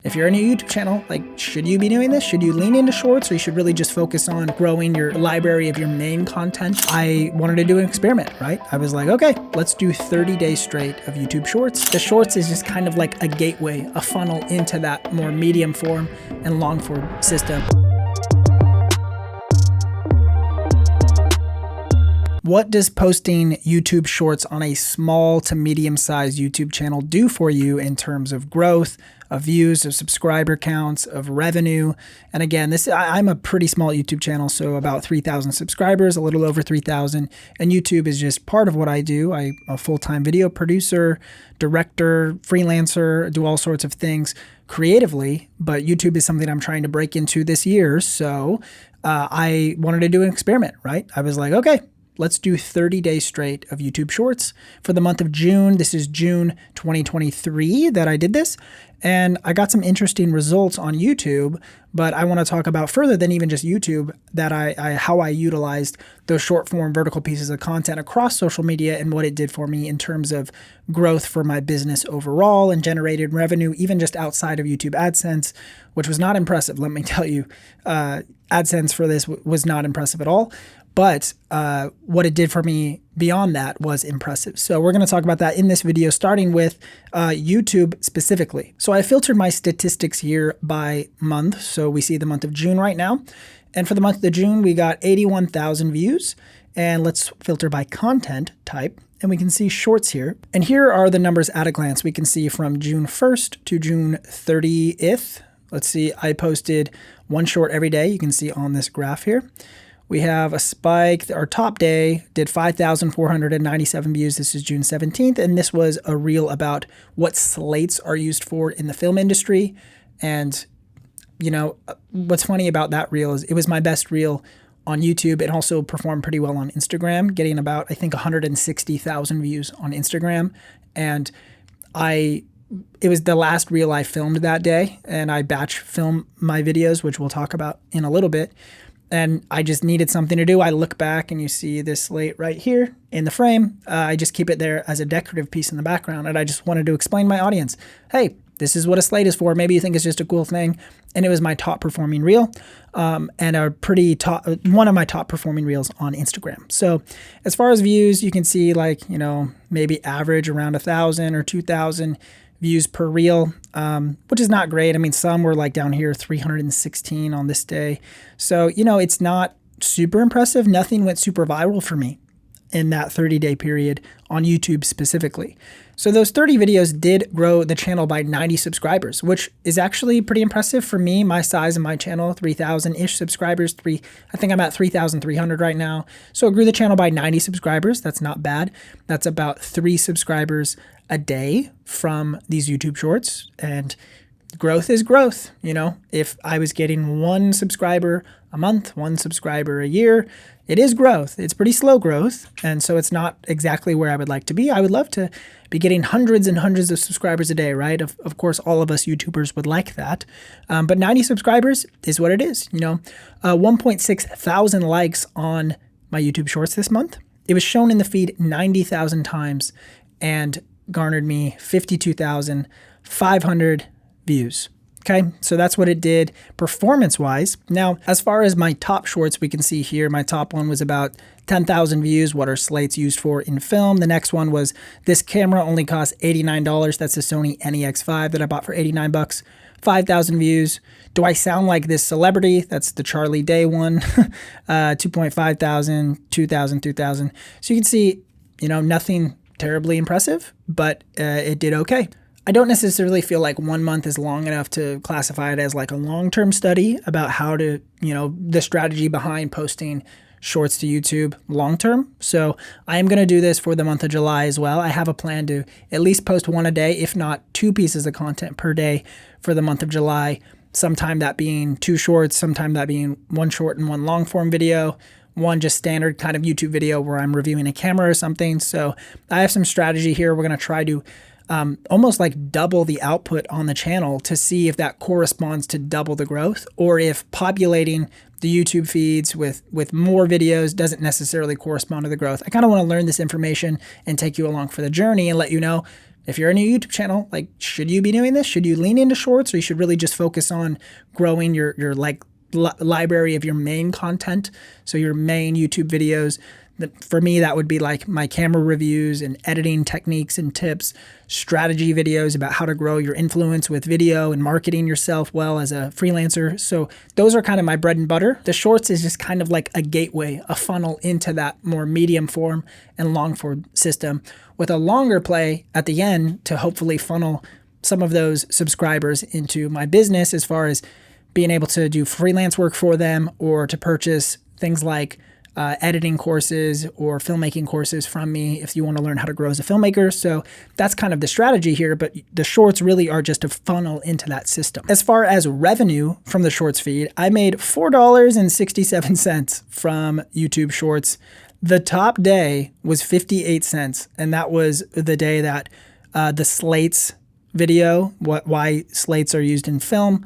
If you're in a YouTube channel, should you be doing this? Should you lean into shorts, or you should really just focus on growing your library of your main content? I wanted to do an experiment, right? I was like, okay, let's do 30 days straight of YouTube shorts. The shorts is just kind of like a gateway, a funnel into that more medium form and long form system. What does posting YouTube shorts on a small to medium sized YouTube channel do for you in terms of growth, of views, of subscriber counts, of revenue? And again, I'm a pretty small YouTube channel, so about 3,000 subscribers, a little over 3,000. And YouTube is just part of what I do. I'm a full-time video producer, director, freelancer, do all sorts of things creatively, but YouTube is something I'm trying to break into this year. So I wanted to do an experiment, right? I was like, okay, let's do 30 days straight of YouTube shorts for the month of June. This is June 2023 that I did this. And I got some interesting results on YouTube, but I want to talk about further than even just YouTube, that how I utilized those short form vertical pieces of content across social media and what it did for me in terms of growth for my business overall and generated revenue, even just outside of YouTube AdSense, which was not impressive. Let me tell you, AdSense for this was not impressive at all. But what it did for me beyond that was impressive. So we're going to talk about that in this video, starting with YouTube specifically. So I filtered my statistics here by month. So we see the month of June right now. And for the month of June, we got 81,000 views. And let's filter by content type. And we can see shorts here. And here are the numbers at a glance. We can see from June 1st to June 30th. Let's see, I posted one short every day. You can see on this graph here. We have a spike. Our top day did 5,497 views. This is June 17th. And this was a reel about what slates are used for in the film industry. And, you know, what's funny about that reel is it was my best reel on YouTube. It also performed pretty well on Instagram, getting about, I think, 160,000 views on Instagram. And it was the last reel I filmed that day. And I batch film my videos, which we'll talk about in a little bit. And I just needed something to do. I look back and you see this slate right here in the frame. I just keep it there as a decorative piece in the background. And I just wanted to explain to my audience, hey, this is what a slate is for. Maybe you think it's just a cool thing. And it was my top performing reel and one of my top performing reels on Instagram. So as far as views, you can see maybe average around 1,000 or 2,000 views per reel, which is not great. I mean, some were down here, 316 on this day. So, it's not super impressive. Nothing went super viral for me in that 30-day period on YouTube specifically. So those 30 videos did grow the channel by 90 subscribers, which is actually pretty impressive for me, my size of my channel, 3,000-ish subscribers. I think I'm at 3,300 right now. So it grew the channel by 90 subscribers. That's not bad. That's about 3 subscribers a day from these YouTube shorts. And growth is growth. If I was getting 1 subscriber a month, 1 subscriber a year, it is growth. It's pretty slow growth. And so it's not exactly where I would like to be. I would love to be getting hundreds and hundreds of subscribers a day, right? Of course, all of us YouTubers would like that. But 90 subscribers is what it is. 1.6 thousand likes on my YouTube shorts this month. It was shown in the feed 90,000 times and garnered me 52,500 views. Okay, so that's what it did performance-wise. Now, as far as my top shorts, we can see here, my top one was about 10,000 views. What are slates used for in film? The next one was this camera only costs $89. That's a Sony NEX5 that I bought for 89 bucks. 5,000 views. Do I sound like this celebrity? That's the Charlie Day one. 2.5 thousand, 2,000, 2,000. So you can see, nothing terribly impressive, but it did okay. I don't necessarily feel like 1 month is long enough to classify it as a long-term study about how to, the strategy behind posting shorts to YouTube long-term. So I am going to do this for the month of July as well. I have a plan to at least post 1 a day, if not 2 pieces of content per day for the month of July. Sometime that being 2 shorts, sometime that being 1 short and 1 long-form video, 1 just standard kind of YouTube video where I'm reviewing a camera or something. So I have some strategy here. We're going to try to almost double the output on the channel to see if that corresponds to double the growth, or if populating the YouTube feeds with more videos doesn't necessarily correspond to the growth. I kind of want to learn this information and take you along for the journey and let you know if you're a new YouTube channel, like, should you be doing this? Should you lean into shorts, or you should really just focus on growing your like library of your main content? So your main YouTube videos. For me, that would be like my camera reviews and editing techniques and tips, strategy videos about how to grow your influence with video and marketing yourself well as a freelancer. So those are kind of my bread and butter. The shorts is just kind of like a gateway, a funnel into that more medium form and long form system, with a longer play at the end to hopefully funnel some of those subscribers into my business, as far as being able to do freelance work for them, or to purchase things like editing courses or filmmaking courses from me if you want to learn how to grow as a filmmaker. So that's kind of the strategy here, but the shorts really are just a funnel into that system. As far as revenue from the shorts feed, I made $4.67 from YouTube shorts. The top day was 58 cents, and that was the day that the slates video, why slates are used in film,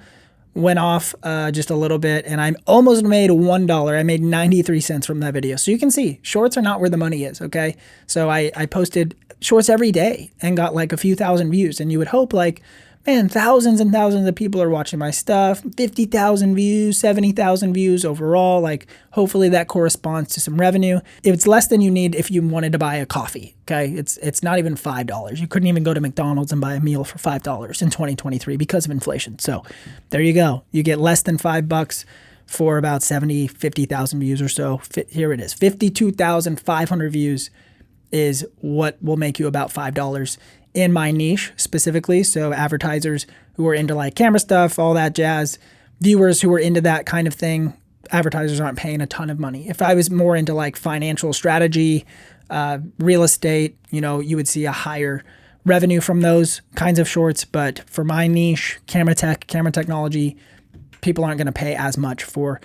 went off just a little bit, and I almost made $1. I made 93 cents from that video. So you can see, shorts are not where the money is, okay? So I posted shorts every day and got like a few thousand views, and you would hope like, man, thousands and thousands of people are watching my stuff, 50,000 views, 70,000 views overall. Like, hopefully that corresponds to some revenue. It's less than you need if you wanted to buy a coffee, okay? It's not even $5. You couldn't even go to McDonald's and buy a meal for $5 in 2023 because of inflation. So there you go. You get less than $5 for about 50,000 views or so. Here it is, 52,500 views is what will make you about $5 in my niche specifically. So advertisers who are into like camera stuff, all that jazz, viewers who are into that kind of thing, advertisers aren't paying a ton of money. If I was more into like financial strategy, real estate, you would see a higher revenue from those kinds of shorts. But for my niche, camera technology, people aren't going to pay as much for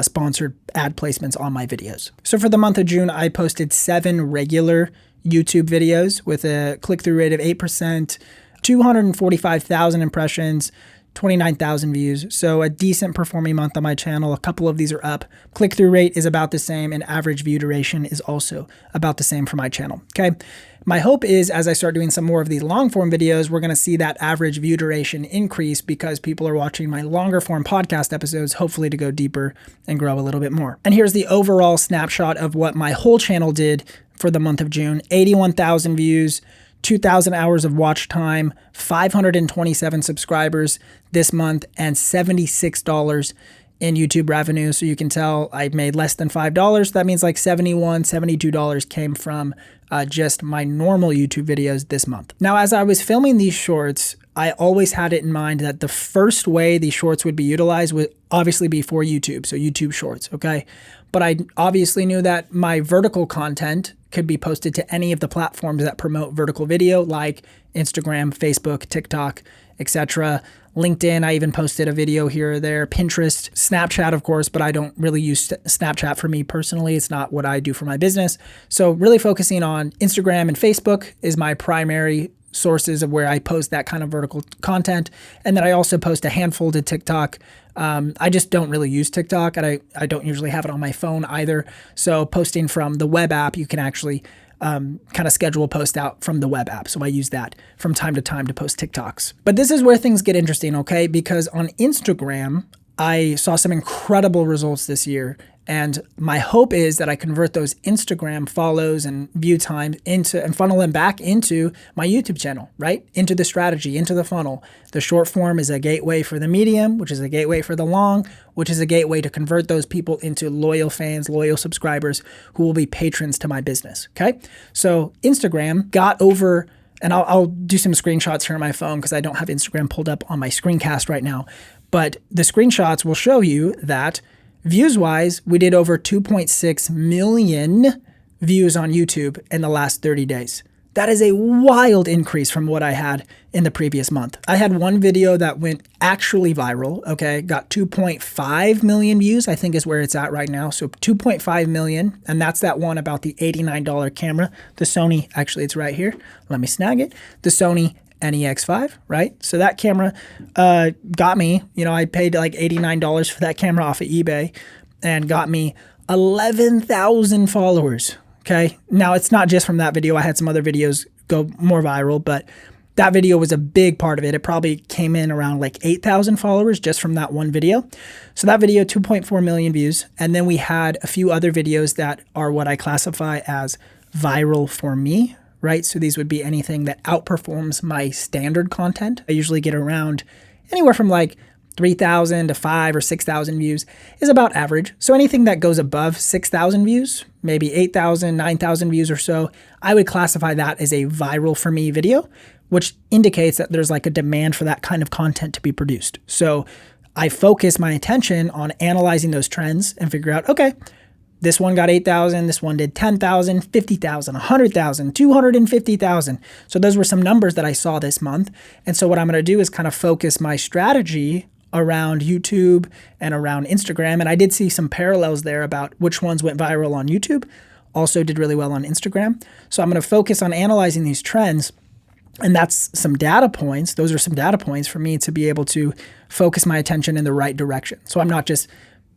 sponsored ad placements on my videos. So for the month of June, I posted 7 regular YouTube videos with a click-through rate of 8%, 245,000 impressions, 29,000 views. So a decent performing month on my channel. A couple of these are up. Click-through rate is about the same, and average view duration is also about the same for my channel, okay? My hope is, as I start doing some more of these long-form videos, we're gonna see that average view duration increase because people are watching my longer-form podcast episodes, hopefully to go deeper and grow a little bit more. And here's the overall snapshot of what my whole channel did for the month of June. 81,000 views, 2,000 hours of watch time, 527 subscribers this month, and $76 in YouTube revenue. So you can tell I made less than $5. That means like $71, $72 came from just my normal YouTube videos this month. Now, as I was filming these shorts, I always had it in mind that the first way these shorts would be utilized would obviously be for YouTube, so YouTube Shorts, okay? But I obviously knew that my vertical content could be posted to any of the platforms that promote vertical video, like Instagram, Facebook, TikTok, etc. LinkedIn, I even posted a video here or there. Pinterest, Snapchat, of course, but I don't really use Snapchat for me personally. It's not what I do for my business. So really focusing on Instagram and Facebook is my primary sources of where I post that kind of vertical content. And then I also post a handful to TikTok. I just don't really use TikTok, and I don't usually have it on my phone either. So posting from the web app, you can actually kind of schedule a post out from the web app. So I use that from time to time to post TikToks. But this is where things get interesting, okay? Because on Instagram, I saw some incredible results this year. And my hope is that I convert those Instagram follows and view time into and funnel them back into my YouTube channel, right? Into the strategy, into the funnel. The short form is a gateway for the medium, which is a gateway for the long, which is a gateway to convert those people into loyal fans, loyal subscribers who will be patrons to my business, okay? So Instagram got over, and I'll do some screenshots here on my phone because I don't have Instagram pulled up on my screencast right now. But the screenshots will show you that views-wise, we did over 2.6 million views on YouTube in the last 30 days. That is a wild increase from what I had in the previous month. I had one video that went actually viral, okay? Got 2.5 million views, I think is where it's at right now. So 2.5 million, and that's that one about the $89 camera. The Sony, actually it's right here. Let me snag it. The Sony NEX5, right? So that camera got me, I paid like $89 for that camera off of eBay and got me 11,000 followers, okay? Now, it's not just from that video. I had some other videos go more viral, but That video was a big part of it. It probably came in around like 8,000 followers just from that one video. So that video, 2.4 million views. And then we had a few other videos that are what I classify as viral for me, right? So these would be anything that outperforms my standard content. I usually get around anywhere from like 3,000 to 5,000 or 6,000 views is about average. So anything that goes above 6,000 views, maybe 8,000, 9,000 views or so, I would classify that as a viral for me video, which indicates that there's like a demand for that kind of content to be produced. So I focus my attention on analyzing those trends and figure out, okay, this one got 8,000, this one did 10,000, 50,000, 100,000, 250,000. So those were some numbers that I saw this month. And so what I'm going to do is kind of focus my strategy around YouTube and around Instagram. And I did see some parallels there about which ones went viral on YouTube, also did really well on Instagram. So I'm going to focus on analyzing these trends. And that's some data points. Those are some data points for me to be able to focus my attention in the right direction. So I'm not just,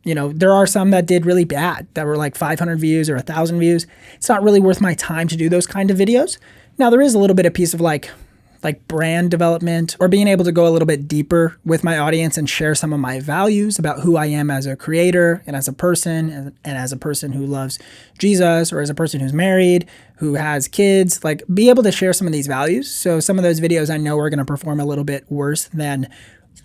there are some that did really bad that were like 500 views or 1,000 views. It's not really worth my time to do those kind of videos. Now there is a little bit of piece of like brand development or being able to go a little bit deeper with my audience and share some of my values about who I am as a creator and as a person and as a person who loves Jesus or as a person who's married, who has kids, like be able to share some of these values. So some of those videos I know are going to perform a little bit worse than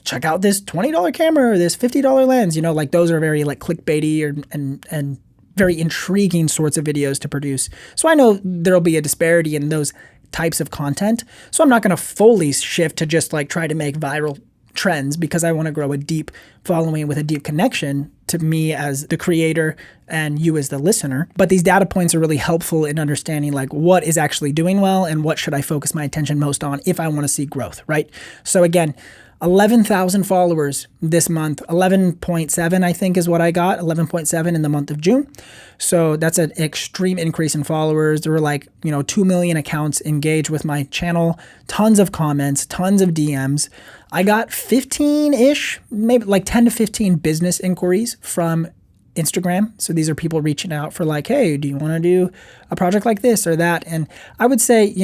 check out this $20 camera or this $50 lens, like those are very like clickbaity and very intriguing sorts of videos to produce. So I know there'll be a disparity in those types of content. So I'm not going to fully shift to just like try to make viral trends because I want to grow a deep following with a deep connection to me as the creator and you as the listener. But these data points are really helpful in understanding like what is actually doing well and what should I focus my attention most on if I want to see growth, right? So again, 11,000 followers this month, 11.7 I think is what I got, 11.7 in the month of June. So that's an extreme increase in followers. There were like, 2 million accounts engaged with my channel, tons of comments, tons of DMs. I got 15-ish, maybe like 10 to 15 business inquiries from Instagram. So these are people reaching out for like, hey, do you want to do a project like this or that? And I would say,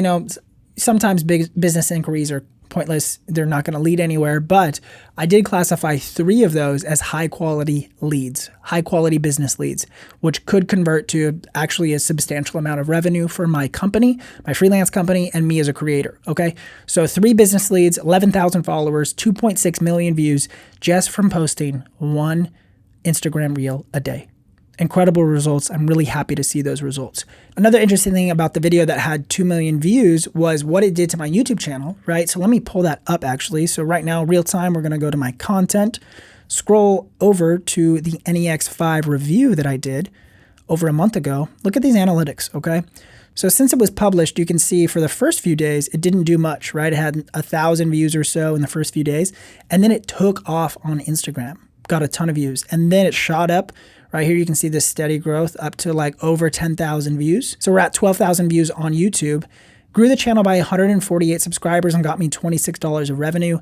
sometimes big business inquiries are pointless. They're not going to lead anywhere, but I did classify 3 of those as high quality leads, high quality business leads, which could convert to actually a substantial amount of revenue for my company, my freelance company, and me as a creator. Okay. So 3 business leads, 11,000 followers, 2.6 million views just from posting one Instagram reel a day. Incredible results. I'm really happy to see those results. Another interesting thing about the video that had 2 million views was what it did to my YouTube channel, right? So let me pull that up actually. So right now, real time, we're going to go to my content, scroll over to the NEX5 review that I did over a month ago. Look at these analytics, okay? So since it was published, you can see for the first few days, it didn't do much, right? It had 1,000 views or so in the first few days. And then it took off on Instagram, got a ton of views. And then it shot up. Right here, you can see this steady growth up to like over 10,000 views. So we're at 12,000 views on YouTube. Grew the channel by 148 subscribers and got me $26 of revenue,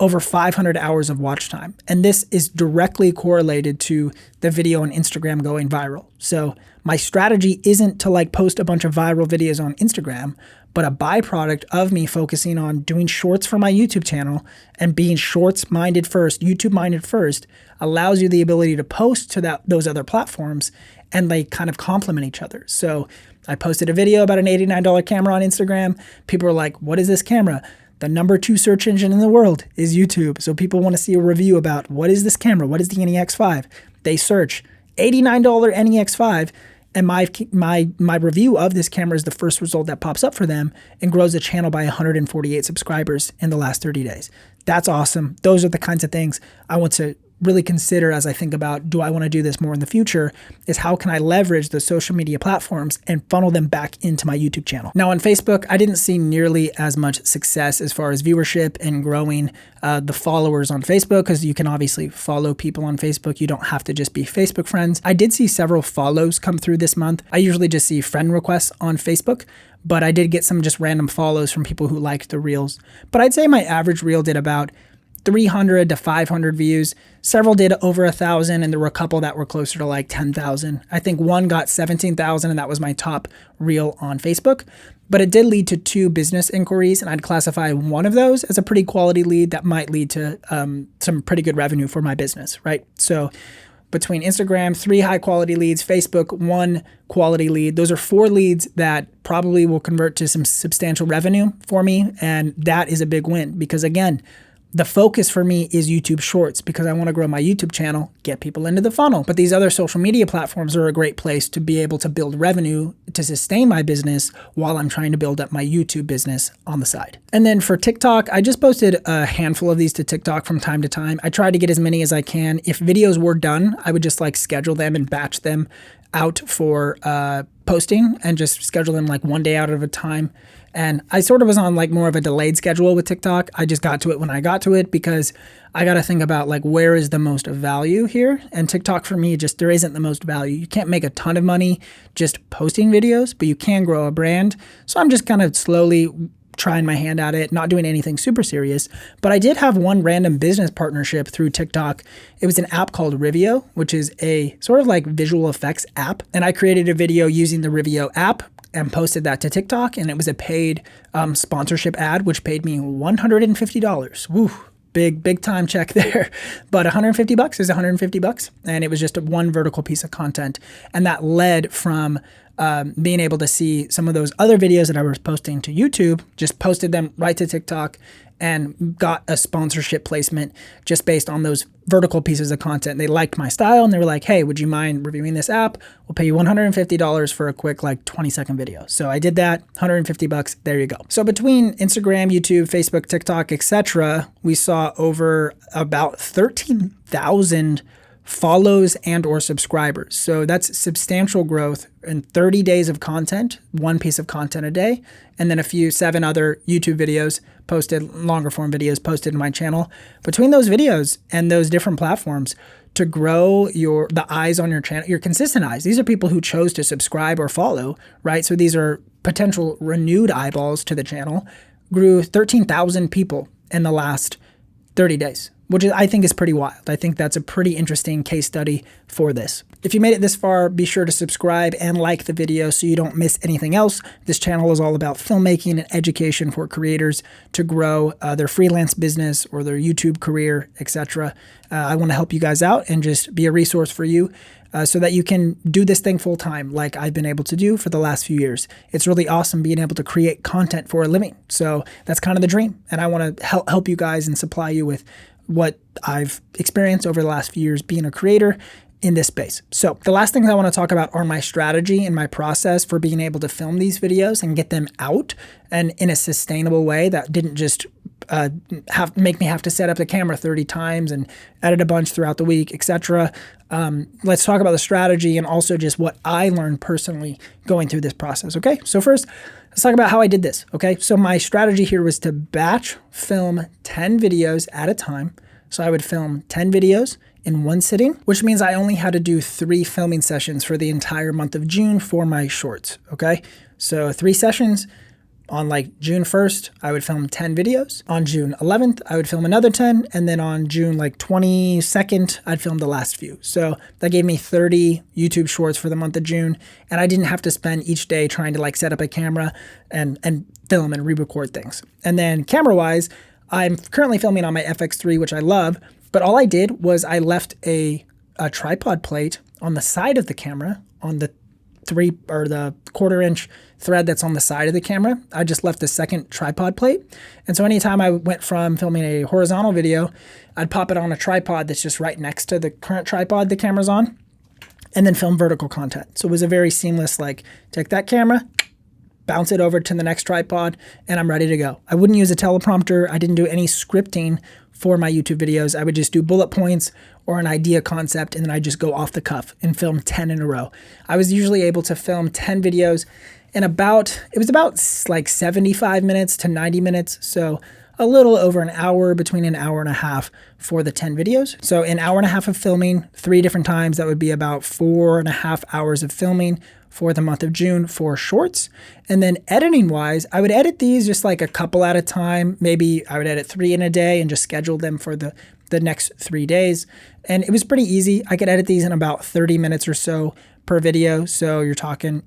over 500 hours of watch time. And this is directly correlated to the video on Instagram going viral. So my strategy isn't to like post a bunch of viral videos on Instagram, but a byproduct of me focusing on doing shorts for my YouTube channel and being shorts minded first, YouTube minded first, allows you the ability to post to those other platforms and they kind of complement each other. So I posted a video about an $89 camera on Instagram. People were like, what is this camera? The number 2 search engine in the world is YouTube. So people want to see a review about what is this camera? What is the NEX5? They search $89 NEX5. And my review of this camera is the first result that pops up for them and grows the channel by 148 subscribers in the last 30 days. That's awesome. Those are the kinds of things I want to really consider as I think about, do I want to do this more in the future, is how can I leverage the social media platforms and funnel them back into my YouTube channel. Now on Facebook, I didn't see nearly as much success as far as viewership and growing the followers on Facebook, because you can obviously follow people on Facebook. You don't have to just be Facebook friends. I did see several follows come through this month. I usually just see friend requests on Facebook, but I did get some just random follows from people who liked the reels. But I'd say my average reel did about 300 to 500 views. Several did over 1,000, and there were a couple that were closer to like 10,000. I think one got 17,000, and that was my top reel on Facebook. But it did lead to 2 business inquiries, and I'd classify one of those as a pretty quality lead that might lead to some pretty good revenue for my business, right? So between Instagram, 3 high quality leads, Facebook, 1 quality lead. Those are 4 leads that probably will convert to some substantial revenue for me. And that is a big win because, again, the focus for me is YouTube Shorts because I want to grow my YouTube channel, get people into the funnel. But these other social media platforms are a great place to be able to build revenue to sustain my business while I'm trying to build up my YouTube business on the side. And then for TikTok, I just posted a handful of these to TikTok from time to time. I try to get as many as I can. If videos were done, I would just like schedule them and batch them out for posting and just schedule them like one day out at a time. And I sort of was on like more of a delayed schedule with TikTok. I just got to it when I got to it because I got to think about like where is the most value here. And TikTok for me, just there isn't the most value. You can't make a ton of money just posting videos, but you can grow a brand. So I'm just kind of slowly trying my hand at it, not doing anything super serious. But I did have one random business partnership through TikTok. It was an app called Rivio, which is a sort of like visual effects app. And I created a video using the Rivio app and posted that to TikTok, and it was a paid sponsorship ad, which paid me $150. Woo, big time check there. But $150 is $150, and it was just one vertical piece of content, and that led from being able to see some of those other videos that I was posting to YouTube, just posted them right to TikTok and got a sponsorship placement just based on those vertical pieces of content. They liked my style and they were like, hey, would you mind reviewing this app? We'll pay you $150 for a quick like 20-second video. So I did that, $150, there you go. So between Instagram, YouTube, Facebook, TikTok, etc., we saw over about 13,000 follows and or subscribers. So that's substantial growth in 30 days of content, one piece of content a day, and then 7 other YouTube videos posted, longer form videos posted in my channel. Between those videos and those different platforms, to grow the eyes on your channel, your consistent eyes. These are people who chose to subscribe or follow, right? So these are potential renewed eyeballs to the channel, grew 13,000 people in the last 30 days. Which I think is pretty wild. I think that's a pretty interesting case study for this. If you made it this far, be sure to subscribe and like the video so you don't miss anything else. This channel is all about filmmaking and education for creators to grow their freelance business or their YouTube career, etc. I want to help you guys out and just be a resource for you so that you can do this thing full time like I've been able to do for the last few years. It's really awesome being able to create content for a living. So that's kind of the dream. And I want to help you guys and supply you with what I've experienced over the last few years being a creator in this space. So the last things I want to talk about are my strategy and my process for being able to film these videos and get them out and in a sustainable way that didn't just make me have to set up the camera 30 times and edit a bunch throughout the week, etc. Let's talk about the strategy and also just what I learned personally going through this process. Okay, so first, let's talk about how I did this. Okay, so my strategy here was to batch film 10 videos at a time. So I would film 10 videos in one sitting, which means I only had to do 3 filming sessions for the entire month of June for my shorts. Okay, so 3 sessions. On like June 1st, I would film 10 videos. On June 11th, I would film another 10. And then on June like 22nd, I'd film the last few. So that gave me 30 YouTube shorts for the month of June. And I didn't have to spend each day trying to like set up a camera and film and re-record things. And then camera-wise, I'm currently filming on my FX3, which I love. But all I did was I left a tripod plate on the side of the camera on the 1/4-inch thread that's on the side of the camera. I just left a second tripod plate. And so anytime I went from filming a horizontal video, I'd pop it on a tripod that's just right next to the current tripod the camera's on, and then film vertical content. So it was a very seamless, like, take that camera, bounce it over to the next tripod, and I'm ready to go. I wouldn't use a teleprompter. I didn't do any scripting for my YouTube videos. I would just do bullet points or an idea concept, and then I'd just go off the cuff and film 10 in a row. I was usually able to film 10 videos in about 75 minutes to 90 minutes. So a little over an hour, between an hour and a half for the 10 videos. So an hour and a half of filming 3 different times, that would be about 4.5 hours of filming for the month of June for shorts. And then editing wise, I would edit these just like a couple at a time. Maybe I would edit 3 in a day and just schedule them for the next 3 days. And it was pretty easy. I could edit these in about 30 minutes or so per video. So you're talking,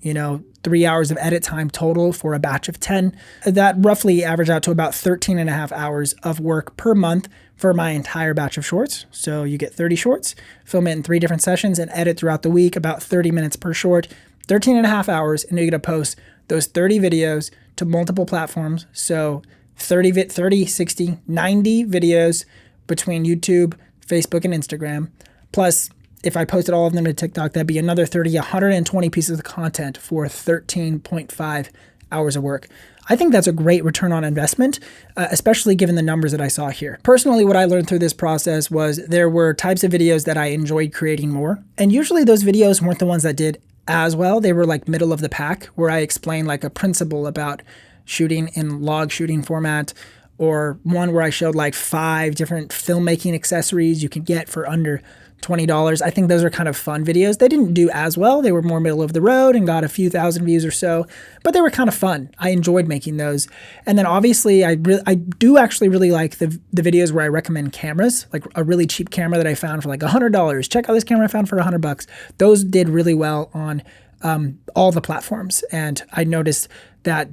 3 hours of edit time total for a batch of 10. That roughly averaged out to about 13 and a half hours of work per month for my entire batch of shorts. So you get 30 shorts, film it in 3 different sessions and edit throughout the week, about 30 minutes per short, 13 and a half hours. And you're going to post those 30 videos to multiple platforms. So 30, 60, 90 videos between YouTube, Facebook, and Instagram. Plus, if I posted all of them to TikTok, that'd be another 30, 120 pieces of content for 13.5 hours of work. I think that's a great return on investment, especially given the numbers that I saw here. Personally, what I learned through this process was there were types of videos that I enjoyed creating more. And usually those videos weren't the ones that did as well. They were like middle of the pack, where I explained like a principle about shooting in log shooting format, or one where I showed like 5 different filmmaking accessories you can get for under $20. I think those are kind of fun videos. They didn't do as well. They were more middle of the road and got a few thousand views or so, but they were kind of fun. I enjoyed making those. And then obviously I do actually really like the videos where I recommend cameras, like a really cheap camera that I found for like $100. Check out this camera I found for $100. Those did really well on all the platforms. And I noticed that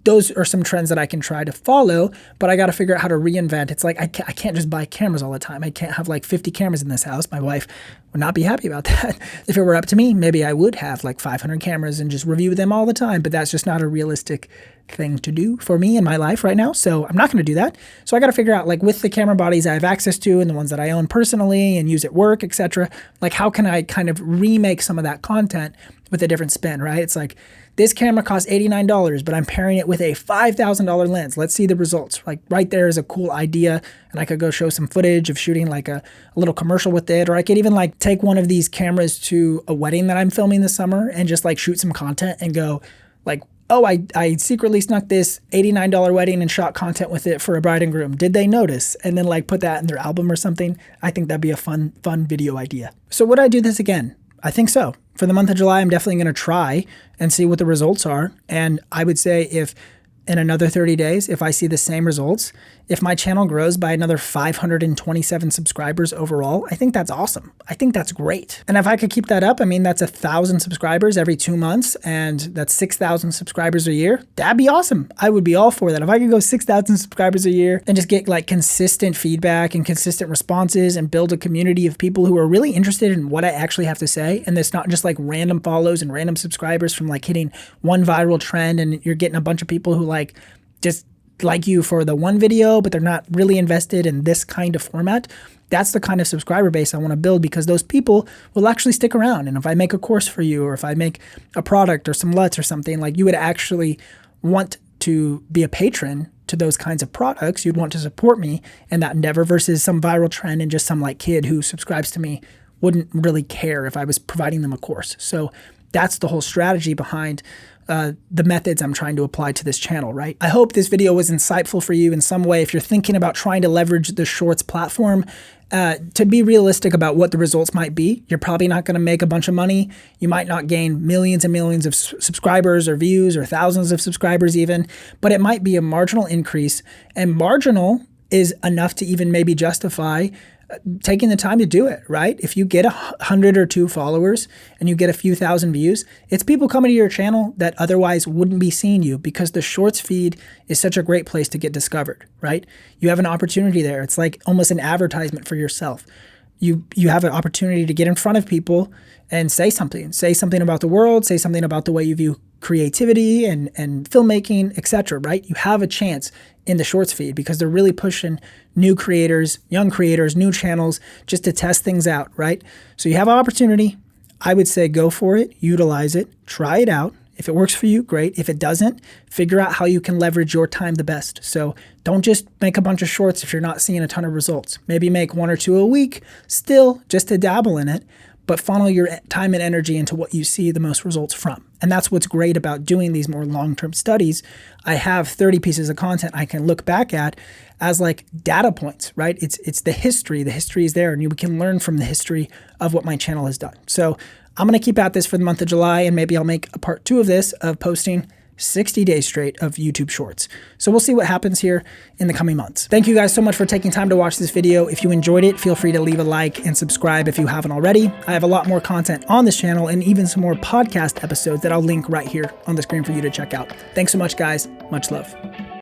those are some trends that I can try to follow, but I got to figure out how to reinvent. It's like I can't just buy cameras all the time. I can't have like 50 cameras in this house. My wife would not be happy about that. If it were up to me, maybe I would have like 500 cameras and just review them all the time, but that's just not a realistic thing to do for me in my life right now. So I'm not going to do that. So I got to figure out, like, with the camera bodies I have access to and the ones that I own personally and use at work, etc., like how can I kind of remake some of that content with a different spin, right? It's like, this camera costs $89, but I'm pairing it with a $5,000 lens. Let's see the results. Like right there is a cool idea, and I could go show some footage of shooting like a little commercial with it, or I could even like take one of these cameras to a wedding that I'm filming this summer and just like shoot some content and go like, oh, I secretly snuck this $89 wedding and shot content with it for a bride and groom. Did they notice? And then like put that in their album or something. I think that'd be a fun video idea. So would I do this again? I think so. For the month of July, I'm definitely going to try and see what the results are. And I would say if in another 30 days, if I see the same results, if my channel grows by another 527 subscribers overall, I think that's awesome. I think that's great. And if I could keep that up, I mean, that's 1,000 subscribers every 2 months, and that's 6,000 subscribers a year. That'd be awesome. I would be all for that. If I could go 6,000 subscribers a year and just get like consistent feedback and consistent responses and build a community of people who are really interested in what I actually have to say, and it's not just like random follows and random subscribers from like hitting one viral trend and you're getting a bunch of people who like just like you for the one video, but they're not really invested in this kind of format. That's the kind of subscriber base I want to build, because those people will actually stick around. And if I make a course for you, or if I make a product or some LUTs or something, like you would actually want to be a patron to those kinds of products. You'd want to support me in that endeavor versus some viral trend and just some like kid who subscribes to me wouldn't really care if I was providing them a course. So that's the whole strategy behind the methods I'm trying to apply to this channel, right? I hope this video was insightful for you in some way. If you're thinking about trying to leverage the Shorts platform, to be realistic about what the results might be, you're probably not going to make a bunch of money. You might not gain millions and millions of subscribers or views or thousands of subscribers even, but it might be a marginal increase, and marginal is enough to even maybe justify taking the time to do it, right? If you get 100 or 2 followers and you get a few thousand views, it's people coming to your channel that otherwise wouldn't be seeing you, because the Shorts feed is such a great place to get discovered, right? You have an opportunity there. It's like almost an advertisement for yourself. You have an opportunity to get in front of people and say something about the world, say something about the way you view creativity and filmmaking, etc., right? You have a chance in the Shorts feed because they're really pushing new creators, young creators, new channels just to test things out, right? So you have an opportunity. I would say go for it, utilize it, try it out. If it works for you, great. If it doesn't, figure out how you can leverage your time the best. So don't just make a bunch of shorts if you're not seeing a ton of results. Maybe make 1 or 2 a week, still just to dabble in it, but funnel your time and energy into what you see the most results from. And that's what's great about doing these more long-term studies. I have 30 pieces of content I can look back at as like data points, right? It's the history. The history is there, and you can learn from the history of what my channel has done. So I'm going to keep at this for the month of July, and maybe I'll make a part 2 of this of posting 60 days straight of YouTube Shorts. So we'll see what happens here in the coming months. Thank you guys so much for taking time to watch this video. If you enjoyed it, feel free to leave a like and subscribe if you haven't already. I have a lot more content on this channel and even some more podcast episodes that I'll link right here on the screen for you to check out. Thanks so much, guys. Much love.